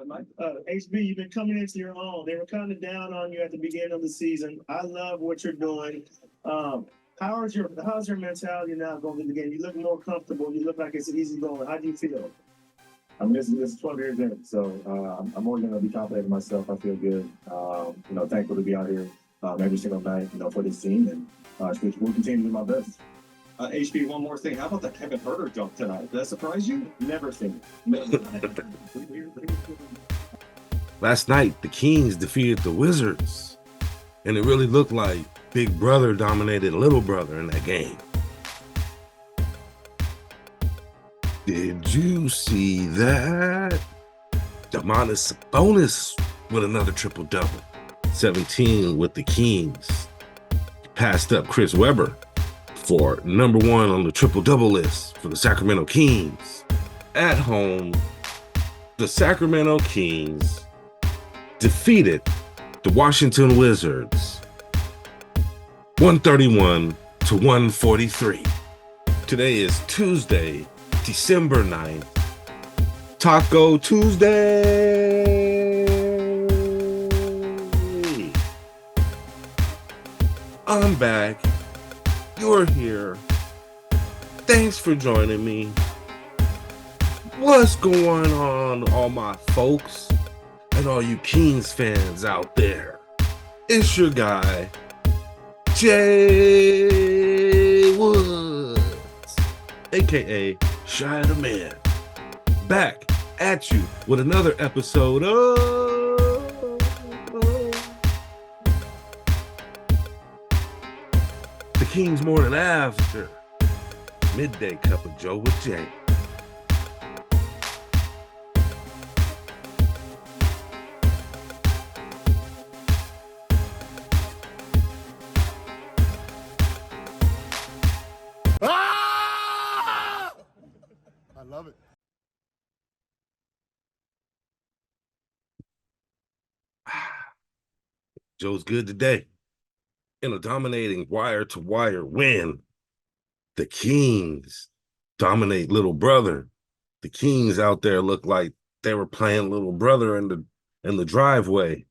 HB, you've been coming into your own. They were kind of down on you at the beginning of the season. I love what you're doing. How's your mentality now going to the game? You look more comfortable. You look like it's easy going. How do you feel? I mean, this is 12 years in, so I'm always going to be confident in myself. I feel good. Thankful to be out here every single night, for this team, and we'll continue to do my best. HB, one more thing. How about the Kevin Herter dunk tonight? Did that surprise you? Never seen it. Last night, the Kings defeated the Wizards, and it really looked like Big Brother dominated Little Brother in that game. Did you see that? Domantas Sabonis with another triple-double. 17 with the Kings. He passed up Chris Webber for #1 on the triple-double list for the Sacramento Kings. At home, the Sacramento Kings defeated the Washington Wizards 131-143. Today is Tuesday, December 9th, Taco Tuesday. I'm back. You're here. Thanks for joining me. What's going on, all my folks and all you Kings fans out there? It's your guy, Jay Woods, aka Shy the Man, back at you with another episode of the Kings Morning After Midday Cup of Joe with Jay. I love it. Joe's good today. In a dominating wire-to-wire win, the Kings dominate Little Brother. The Kings out there look like they were playing Little Brother in the driveway,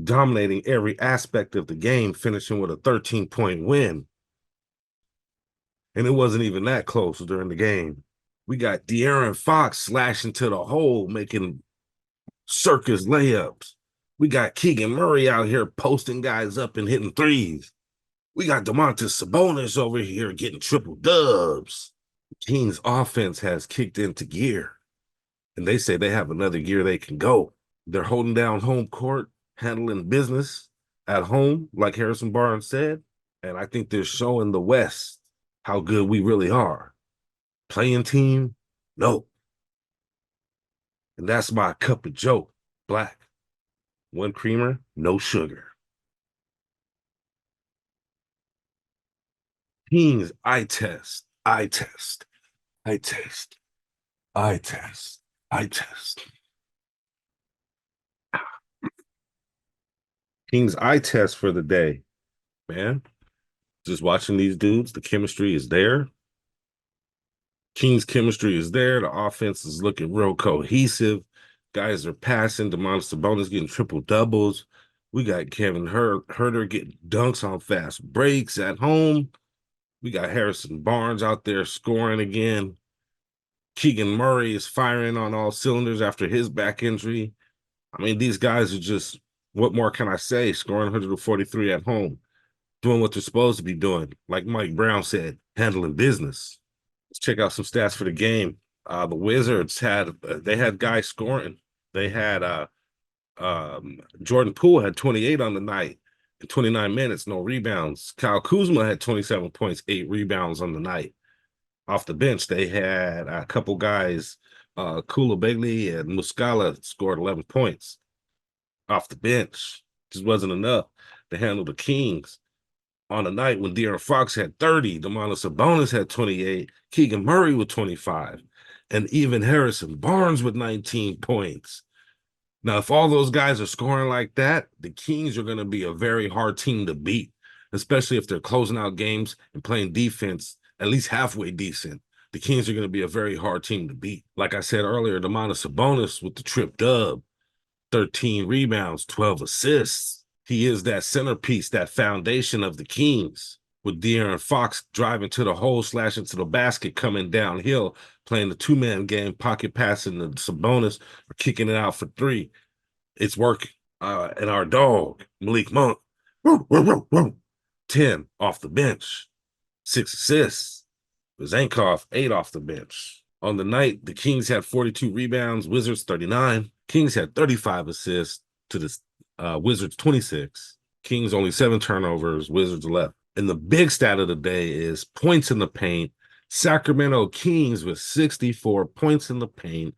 dominating every aspect of the game, finishing with a 13-point win. And it wasn't even that close during the game. We got De'Aaron Fox slashing to the hole, making circus layups. We got Keegan Murray out here posting guys up and hitting threes. We got Domantas Sabonis over here getting triple dubs. Kings offense has kicked into gear, and they say they have another gear they can go. They're holding down home court, handling business at home, like Harrison Barnes said, and I think they're showing the West how good we really are. Playing team? No. And that's my cup of Joe, black. 1 creamer, no sugar. Kings, eye test. Kings eye test for the day, man. Just watching these dudes, the chemistry is there. Kings chemistry is there. The offense is looking real cohesive. Guys are passing. Domantas Sabonis getting triple doubles. We got Kevin Herter getting dunks on fast breaks at home. We got Harrison Barnes out there scoring again. Keegan Murray is firing on all cylinders after his back injury. I mean, these guys are just, what more can I say? Scoring 143 at home, doing what they're supposed to be doing. Like Mike Brown said, handling business. Let's check out some stats for the game. The Wizards had guys scoring. They had Jordan Poole had 28 on the night in 29 minutes, no rebounds. Kyle Kuzma had 27 points, 8 rebounds on the night. Off the bench, they had a couple guys, Kula Begley and Muscala scored 11 points. Off the bench, just wasn't enough to handle the Kings. On the night when De'Aaron Fox had 30, Domantas Sabonis had 28, Keegan Murray with 25, and even Harrison Barnes with 19 points. Now, if all those guys are scoring like that, the Kings are going to be a very hard team to beat, especially if they're closing out games and playing defense at least halfway decent. The Kings are going to be a very hard team to beat. Like I said earlier, Domantas Sabonis with the trip dub. 13 rebounds, 12 assists. He is that centerpiece, that foundation of the Kings, with De'Aaron Fox driving to the hole, slashing to the basket, coming downhill, playing the two-man game, pocket passing to Sabonis, or kicking it out for three. It's working. And our dog, Malik Monk, 10 off the bench, 6 assists. Zankov, 8 off the bench. On the night, the Kings had 42 rebounds, Wizards 39. Kings had 35 assists to the Wizards 26. Kings only 7 turnovers, Wizards 11. And the big stat of the day is points in the paint. Sacramento Kings with 64 points in the paint,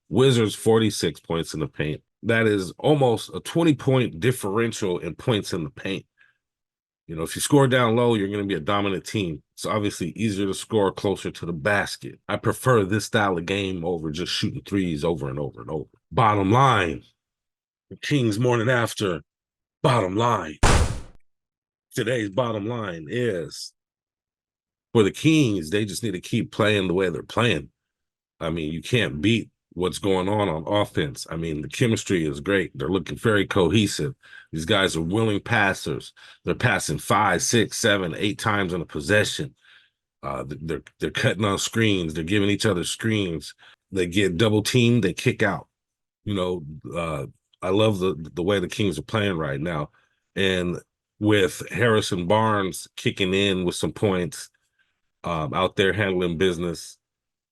Wizards 46 points in the paint. That is almost a 20-point differential in points in the paint. You know, if you score down low, you're going to be a dominant team. It's obviously easier to score closer to the basket. I prefer this style of game over just shooting threes over and over and over. Bottom line, the Kings morning after, bottom line. Today's bottom line is, for the Kings, they just need to keep playing the way they're playing. I mean, you can't beat what's going on offense. I mean, the chemistry is great. They're looking very cohesive. These guys are willing passers. They're passing 5, 6, 7, 8 times in a possession. They're cutting on screens. They're giving each other screens. They get double teamed. They kick out. You know, I love the way the Kings are playing right now. And with Harrison Barnes kicking in with some points, out there handling business,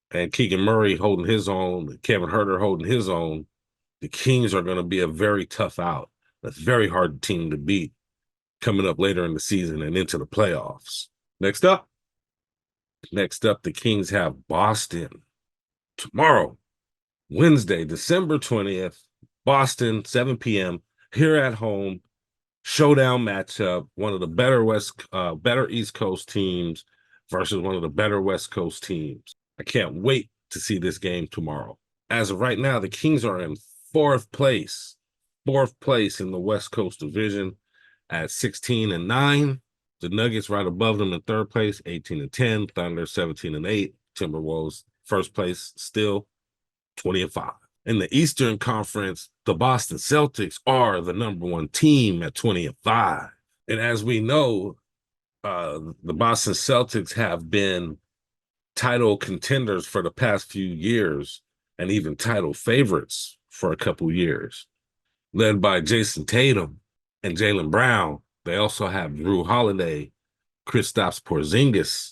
and Keegan Murray holding his own, Kevin Huerter holding his own, the Kings are going to be a very tough out. That's a very hard team to beat coming up later in the season and into the playoffs. Next up, the Kings have Boston tomorrow, Wednesday, December 20th, Boston, 7 p.m., here at home, showdown matchup, one of the better East Coast teams versus one of the better West Coast teams. I can't wait to see this game tomorrow. As of right now, the Kings are in fourth place in the West Coast Division at 16-9. The Nuggets right above them in third place, 18-10. Thunder 17-8. Timberwolves first place still 20-5. In the Eastern Conference, the Boston Celtics are the number 1 team at 20-5. And as we know, the Boston Celtics have been title contenders for the past few years and even title favorites for a couple years, led by Jason Tatum and Jaylen Brown. They also have Drew Holiday, Kristaps Porzingis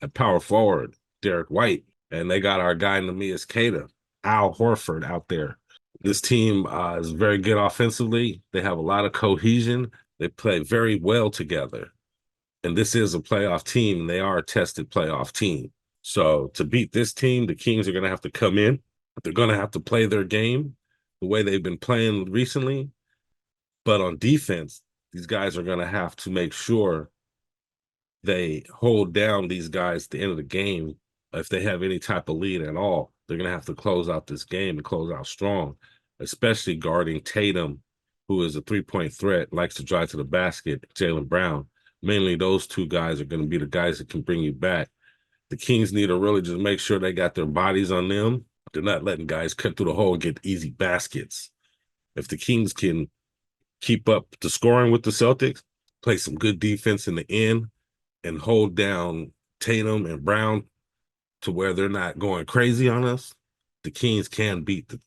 at power forward, Derek White, and they got our guy Neemias Queta, Al Horford out there. This team is very good offensively. They have a lot of cohesion. They play very well together. And this is a playoff team, and they are a tested playoff team. So to beat this team, the Kings are going to have to come in. They're going to have to play their game the way they've been playing recently. But on defense, these guys are going to have to make sure they hold down these guys at the end of the game. If they have any type of lead at all, they're going to have to close out this game and close out strong, especially guarding Tatum, who is a three-point threat, likes to drive to the basket, Jaylen Brown. Mainly those two guys are going to be the guys that can bring you back. The Kings need to really just make sure they got their bodies on them. They're not letting guys cut through the hole and get easy baskets. If the Kings can keep up the scoring with the Celtics, play some good defense in the end, and hold down Tatum and Brown to where they're not going crazy on us, the Kings can beat the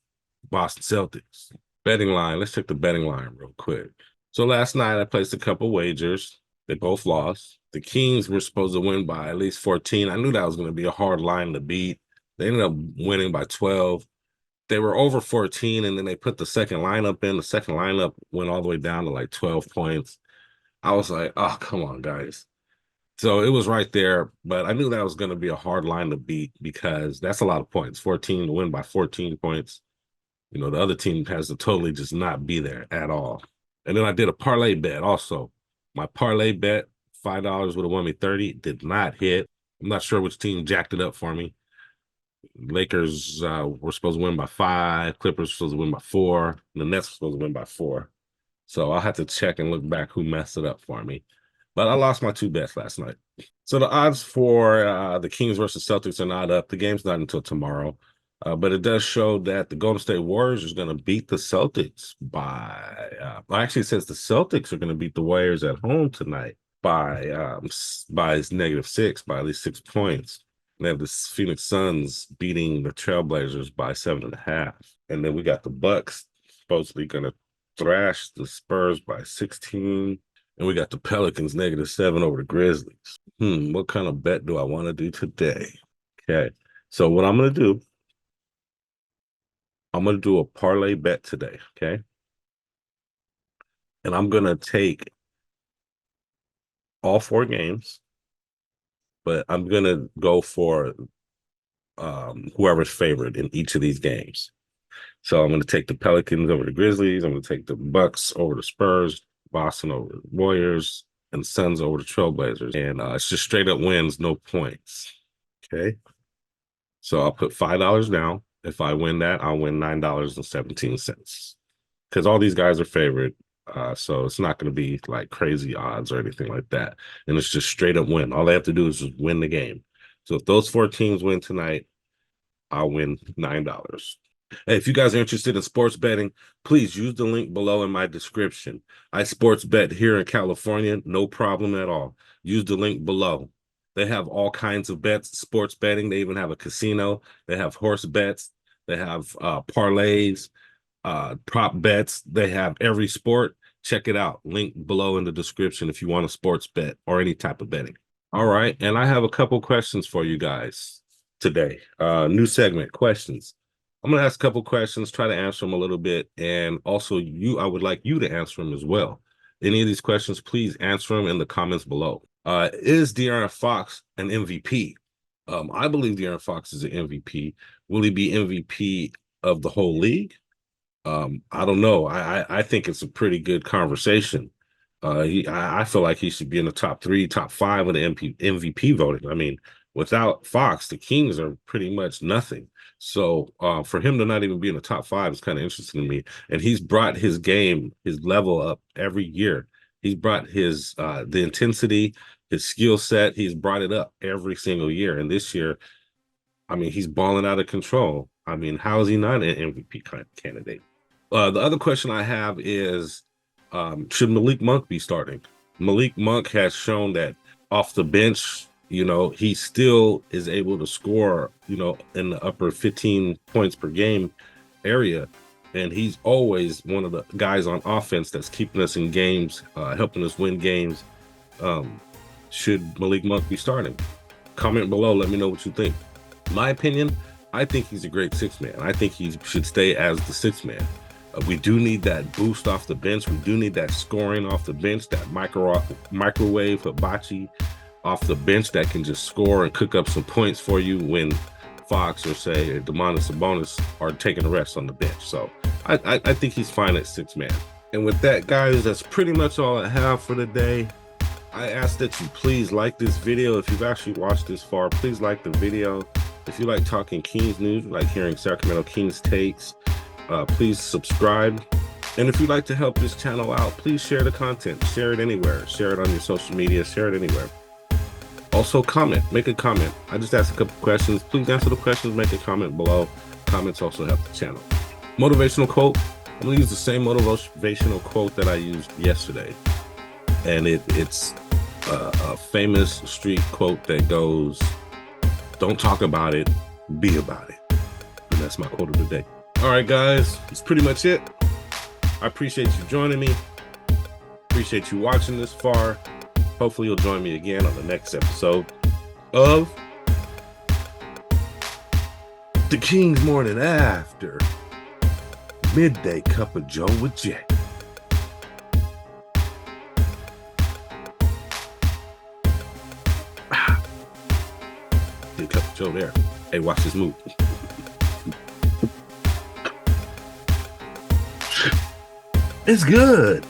Boston Celtics. Betting line, let's check the betting line real quick. So last night I placed a couple wagers. They both lost. The Kings were supposed to win by at least 14. I knew that was going to be a hard line to beat. They ended up winning by 12. They were over 14, and then they put the second lineup in. The second lineup went all the way down to like 12 points. I was like, oh, come on, guys. So it was right there, but I knew that was going to be a hard line to beat because that's a lot of points. 14 to win by 14 points. You know, the other team has to totally just not be there at all. And then I did a parlay bet also. My parlay bet, $5 would have won me 30, did not hit. I'm not sure which team jacked it up for me. Lakers were supposed to win by 5. Clippers were supposed to win by 4. And the Nets were supposed to win by 4. So I'll have to check and look back who messed it up for me. But I lost my 2 bets last night. So the odds for the Kings versus Celtics are not up. The game's not until tomorrow. But it does show that the Golden State Warriors is going to beat the Celtics by, well, actually it says the Celtics are going to beat the Warriors at home tonight by -6, by at least 6 points. They have the Phoenix Suns beating the Trailblazers by 7.5. And then we got the Bucks supposedly going to thrash the Spurs by 16. And we got the Pelicans -7 over the Grizzlies. What kind of bet do I want to do today? Okay. So what I'm going to do, I'm going to do a parlay bet today, okay? And I'm going to take all 4 games, but I'm going to go for whoever's favored in each of these games. So I'm going to take the Pelicans over the Grizzlies. I'm going to take the Bucks over the Spurs, Boston over the Warriors, and the Suns over the Trailblazers. And it's just straight up wins, no points, okay? So I'll put $5 down. If I win that, I'll win $9.17 because all these guys are favored. So it's not going to be like crazy odds or anything like that. And it's just straight up win. All they have to do is just win the game. So if those 4 teams win tonight, I'll win $9. Hey, if you guys are interested in sports betting, please use the link below in my description. I sports bet here in California, no problem at all. Use the link below. They have all kinds of bets, sports betting. They even have a casino. They have horse bets. They have parlays, prop bets. They have every sport. Check it out. Link below in the description if you want a sports bet or any type of betting. All right. And I have a couple questions for you guys today. New segment, questions. I'm going to ask a couple questions, try to answer them a little bit. And also I would like you to answer them as well. Any of these questions, please answer them in the comments below. Is De'Aaron Fox an MVP? I believe De'Aaron Fox is an MVP. Will he be MVP of the whole league? I don't know. I think it's a pretty good conversation. I feel like he should be in the top 3, top 5 of the MVP voting. I mean, without Fox, the Kings are pretty much nothing. So for him to not even be in the top 5 is kind of interesting to me. And he's brought his game, his level up every year. He's brought his the intensity, his skill set. He's brought it up every single year. And this year, I mean, he's balling out of control. I mean, how is he not an MVP candidate? The other question I have is, should Malik Monk be starting? Malik Monk has shown that off the bench, he still is able to score, in the upper 15 points per game area. And he's always one of the guys on offense that's keeping us in games, helping us win games. Should Malik Monk be starting? Comment below. Let me know what you think. My opinion, I think he's a great 6th man. I think he should stay as the 6th man. We do need that boost off the bench. We do need that scoring off the bench, that microwave hibachi off the bench that can just score and cook up some points for you when Fox or say Domantas Sabonis are taking a rest on the bench. So I think he's fine at 6th man. And with that, guys, that's pretty much all I have for today. I ask that you please like this video. If you've actually watched this far, please like the video. If you like talking Kings news, like hearing Sacramento Kings takes, please subscribe. And if you'd like to help this channel out, please share the content. Share it anywhere. Share it on your social media. Share it anywhere. Also comment. Make a comment. I just asked a couple questions. Please answer the questions. Make a comment below. Comments also help the channel. Motivational quote. I'm going to use the same motivational quote that I used yesterday. And it's a famous street quote that goes, "Don't talk about it, be about it." And that's my quote of the day. All right, guys, that's pretty much it. I appreciate you joining me. Appreciate you watching this far. Hopefully you'll join me again on the next episode of The King's Morning After Midday Cup of Joe with Jay. Big cup of Joe there. Hey, watch this move. It's good.